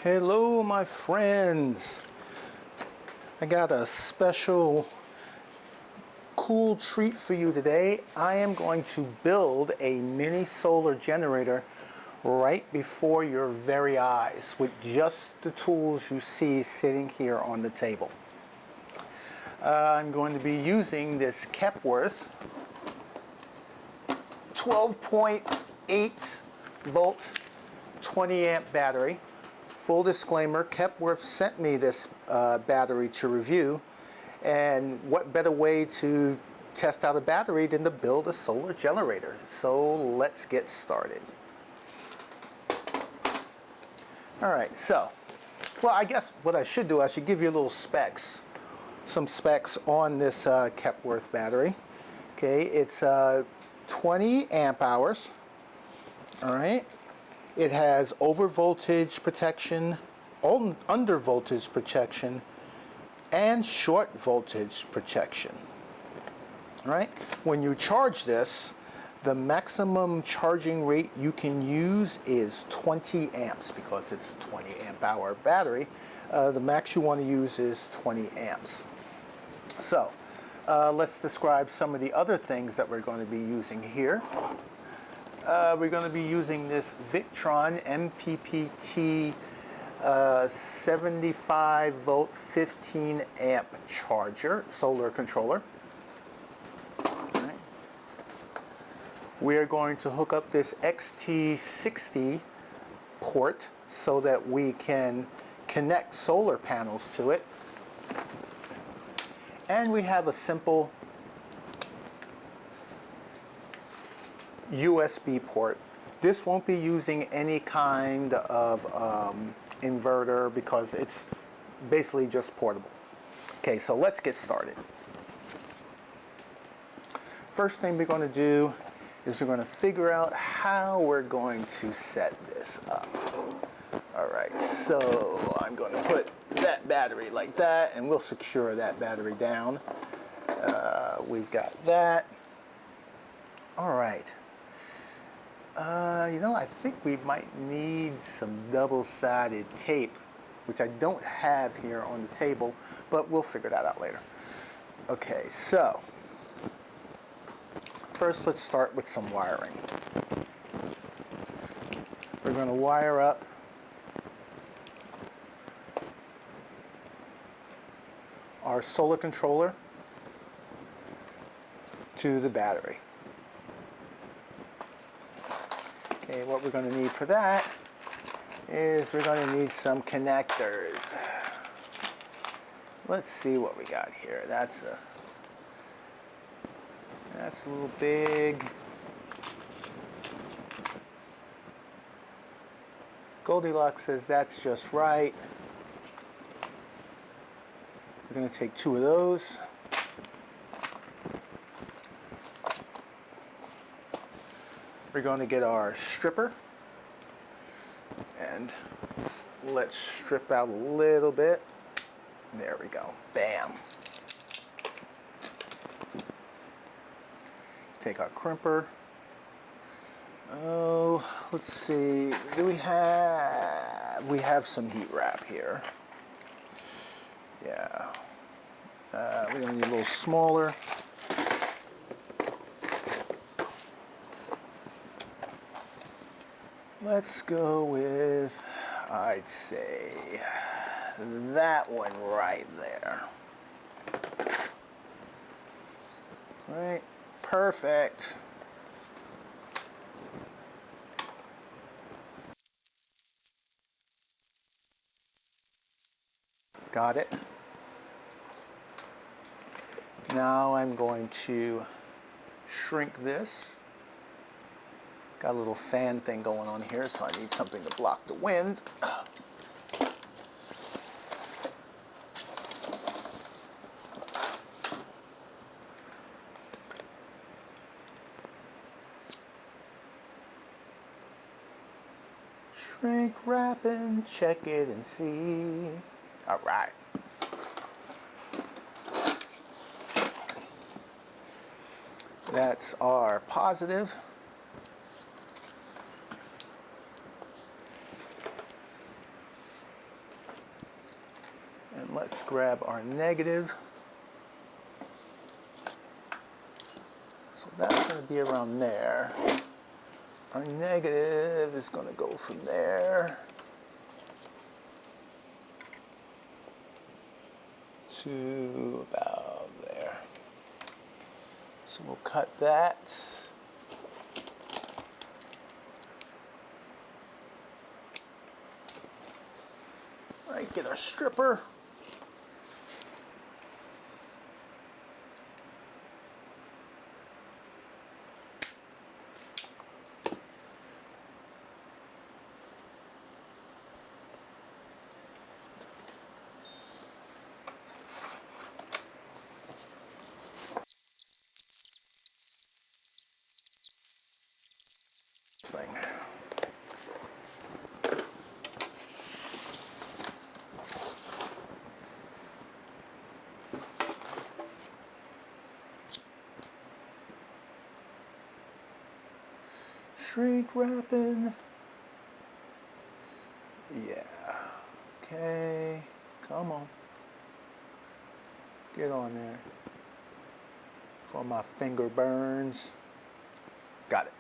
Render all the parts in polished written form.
Hello my friends, I got a special cool treat for you today. I am going to build a mini solar generator right before your very eyes with just the tools you see sitting here on the table. I'm going to be using this Kepworth 12.8 volt 20 amp battery. Full disclaimer, Kepworth sent me this battery to review, and what better way to test out a battery than to build a solar generator. So let's get started. Alright, so, well, I guess what I should do, I should give you a little specs, some specs on this Kepworth battery. Okay, it's 20 amp hours. Alright. It has over voltage protection, under voltage protection, and short voltage protection. All right? When you charge this, the maximum charging rate you can use is 20 amps because it's a 20 amp hour battery. The max you want to use is 20 amps. So let's describe some of the other things that we're going to be using here. We're going to be using this Victron MPPT 75 volt 15 amp charger, solar controller. Right. We are going to hook up this XT60 port so that we can connect solar panels to it. And we have a simple USB port. This won't be using any kind of inverter because it's basically just portable. Okay, so let's get started. First thing we're going to do is we're going to figure out how we're going to set this up. Alright, so I'm going to put that battery like that, and we'll secure that battery down. We've got that. Alright. You know, I think we might need some double-sided tape, which I don't have here on the table, but we'll figure that out later. Okay, so first let's start with some wiring. We're going to wire up our solar controller to the battery. Okay, what we're going to need for that is we're going to need some connectors. Let's see what we got here. That's a little big. Goldilocks says that's just right. We're going to take 2 of those. We're going to get our stripper, and let's strip out a little bit. There we go. Bam. Take our crimper. Oh, let's see. We have some heat wrap here. Yeah. We're going to need a little smaller. Let's go with, I'd say, that one right there. Right, perfect. Got it. Now I'm going to shrink this. Got a little fan thing going on here, so I need something to block the wind. Shrink wrap and check it and see. All right. That's our positive. let's grab our negative. So that's going to be around there. Our negative is going to go from there to about there. So we'll cut that. All right, get our stripper. Thing. Shrink wrapping. Yeah. Okay. Come on. Get on there. For my finger burns. Got it.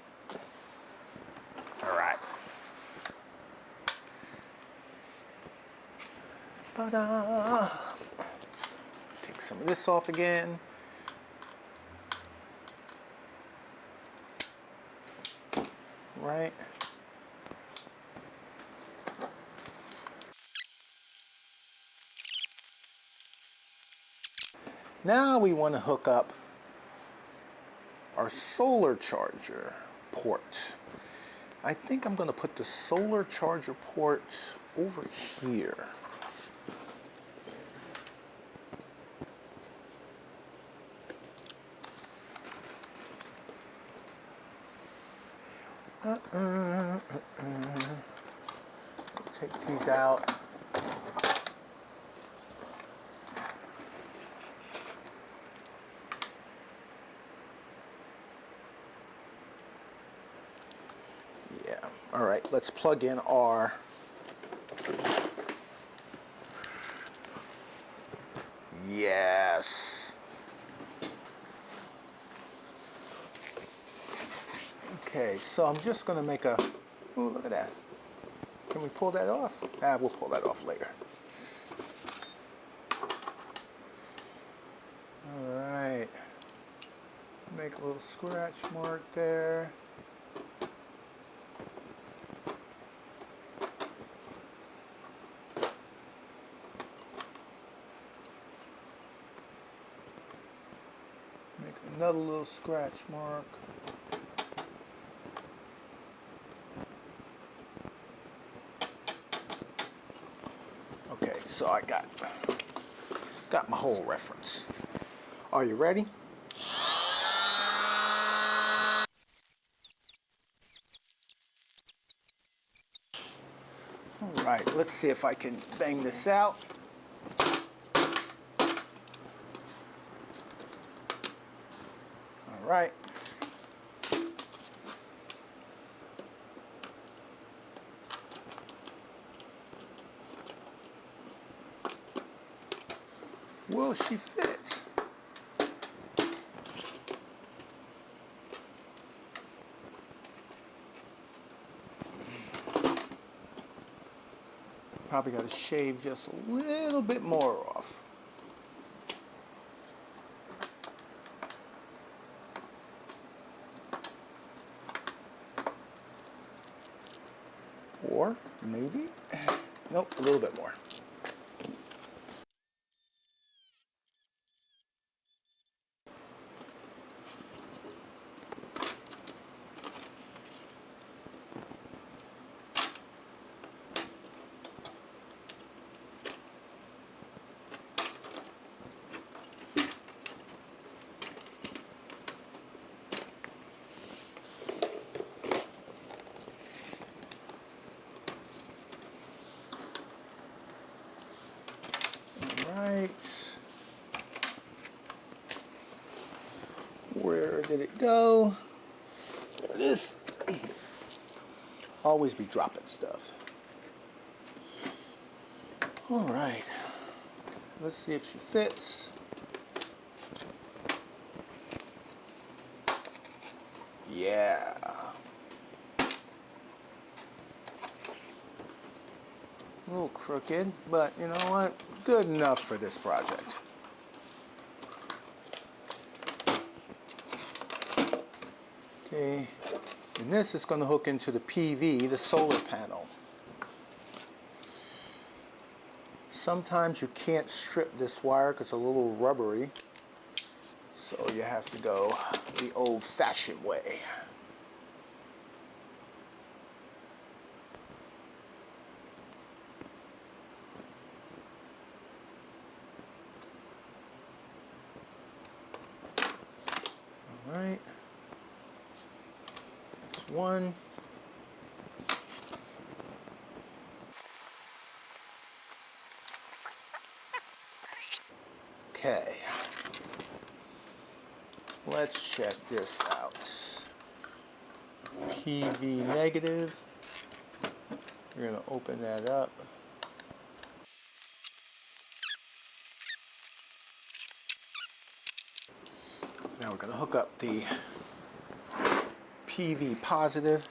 All right. Ta-da! Take some of this off again. Right. Now we want to hook up our solar charger port. I think I'm going to put the solar charger port over here. Take these out. Yeah. All right, let's plug in our yes. Okay, so I'm just going to make a, ooh, look at that. Can we pull that off? Ah, we'll pull that off later. All right. Make a little scratch mark there. Make another little scratch mark. Okay, so I got my whole reference. Are you ready? All right, let's see if I can bang this out. All right. Will she fit? Probably got to shave just a little bit more off. Or maybe, nope, a little bit more. Right. Where did it go? There it is. Always be dropping stuff. All right. Let's see if she fits. Yeah. A little crooked, but you know what? Good enough for this project. Okay, and this is going to hook into the PV, the solar panel. Sometimes you can't strip this wire because it's a little rubbery, so you have to go the old-fashioned way. All right, that's one. Okay, let's check this out. PV negative. We're going to open that up. Now we're going to hook up the PV positive.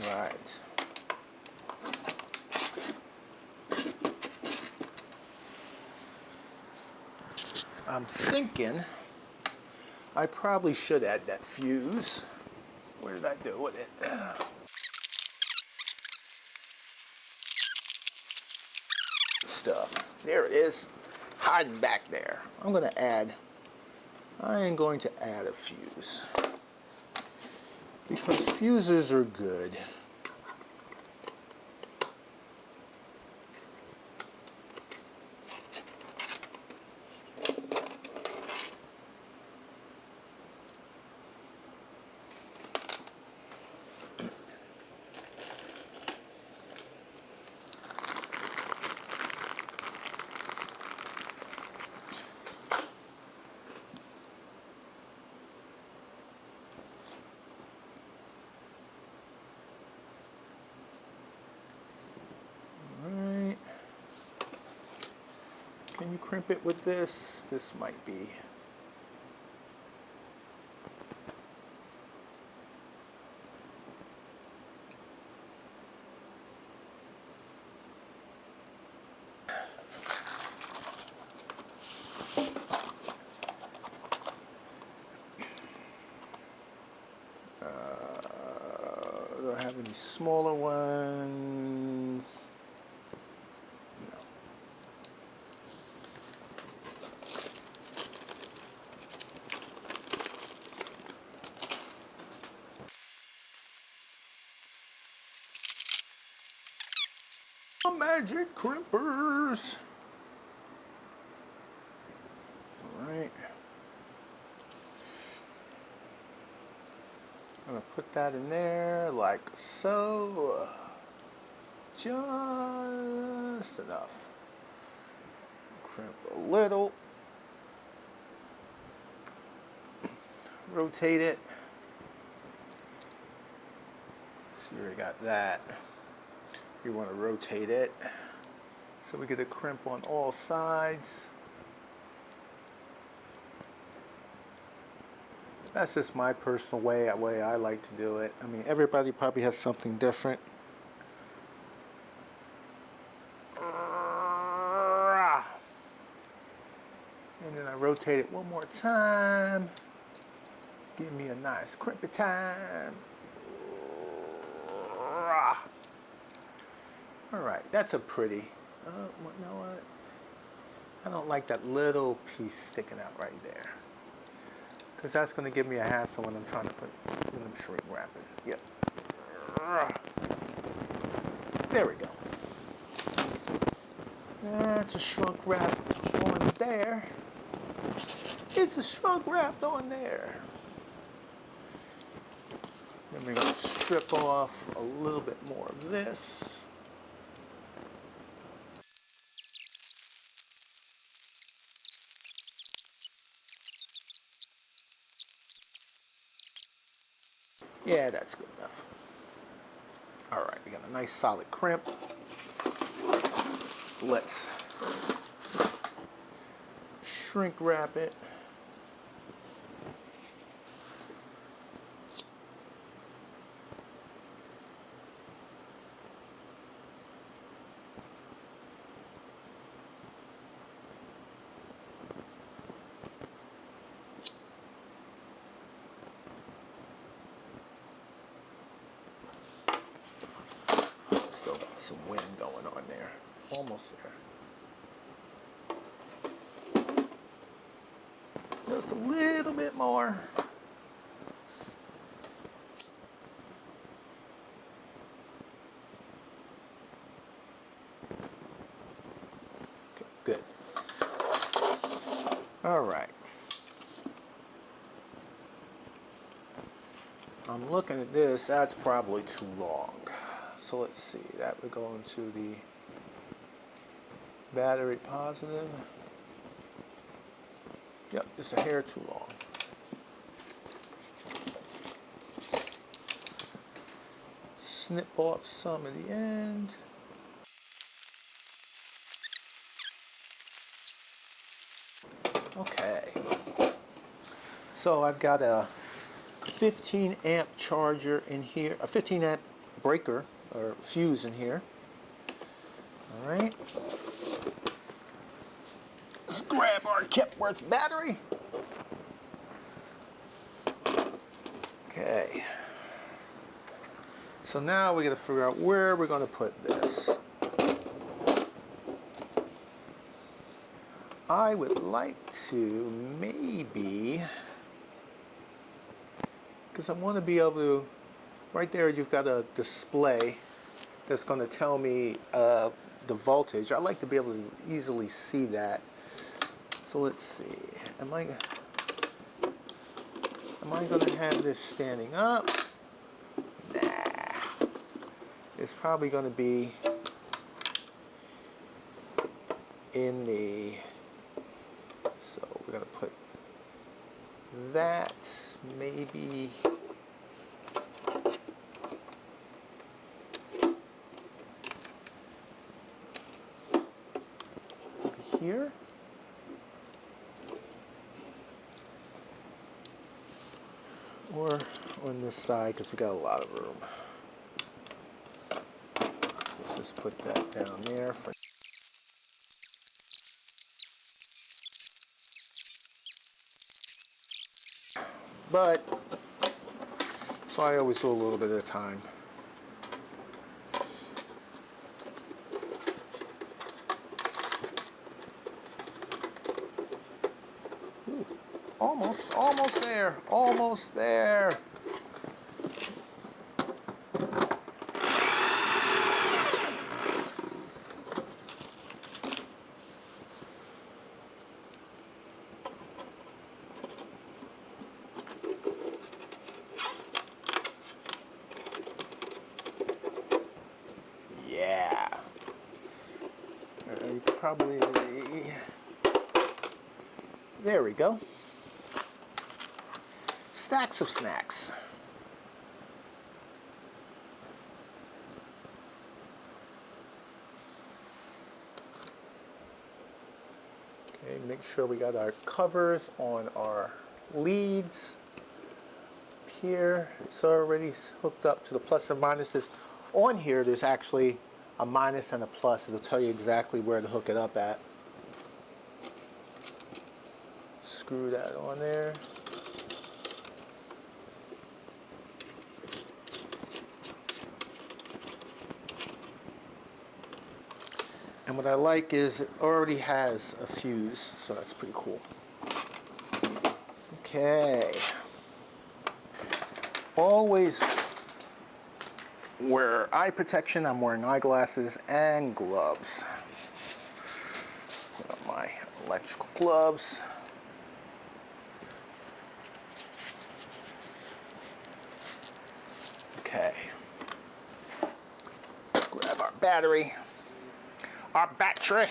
All right. I'm thinking I probably should add that fuse. What did I do with it? Stuff. There it is, hiding back there. I am going to add a fuse because fuses are good. Can you crimp it with this? This might be. Do I have any smaller ones? No. Magic crimpers. All right. I'm gonna put that in there like so. Just enough. Crimp a little. Rotate it. See where we got that. You want to rotate it so we get a crimp on all sides. That's just my personal way I like to do it. I mean, everybody probably has something different. And then I rotate it one more time. Give me a nice crimpy time. All right, that's a pretty. You know what? I don't like that little piece sticking out right there, because that's going to give me a hassle when I'm trying to when I'm shrink wrapping. Yep. There we go. That's a shrunk wrap on there. It's a shrunk wrapped on there. Then we're going to strip off a little bit more of this. Yeah, that's good enough. All right, we got a nice solid crimp. Let's shrink wrap it. Still got some wind going on there. Almost there. Just a little bit more. Okay, good. All right. I'm looking at this, that's probably too long. So let's see, that would go into the battery positive. Yep, it's a hair too long. Snip off some at the end. Okay. So I've got a 15 amp charger in here, a 15 amp breaker or fuse in here. All right. Let's grab our Kepworth battery. Okay. So now we got to figure out where we're going to put this. I would like to maybe, because I want to be able to, right there you've got a display that's going to tell me the voltage. I like to be able to easily see that. So let's see, am I going to have this standing up? Nah. It's probably going to be in the, so we're going to put that maybe here. Or on this side, because we got a lot of room. Let's just put that down there for. But, so I always do a little bit at a time. Ooh, almost there, almost there. Yeah. You could probably, there we go. Stacks of snacks. Okay, make sure we got our covers on our leads. Here, it's already hooked up to the plus and minuses. On here, there's actually a minus and a plus. It'll tell you exactly where to hook it up at. Screw that on there. And what I like is it already has a fuse, so that's pretty cool. Okay. Always wear eye protection. I'm wearing eyeglasses and gloves. Put on my electrical gloves. battery. Our battery.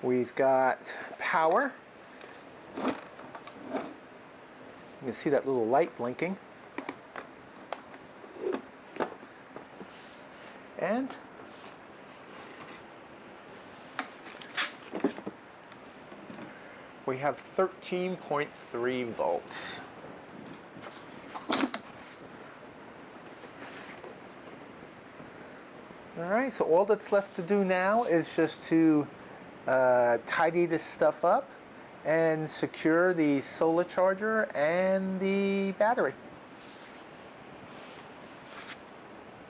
We've got power. You can see that little light blinking. And we have 13.3 volts. All right, so all that's left to do now is just to tidy this stuff up and secure the solar charger and the battery.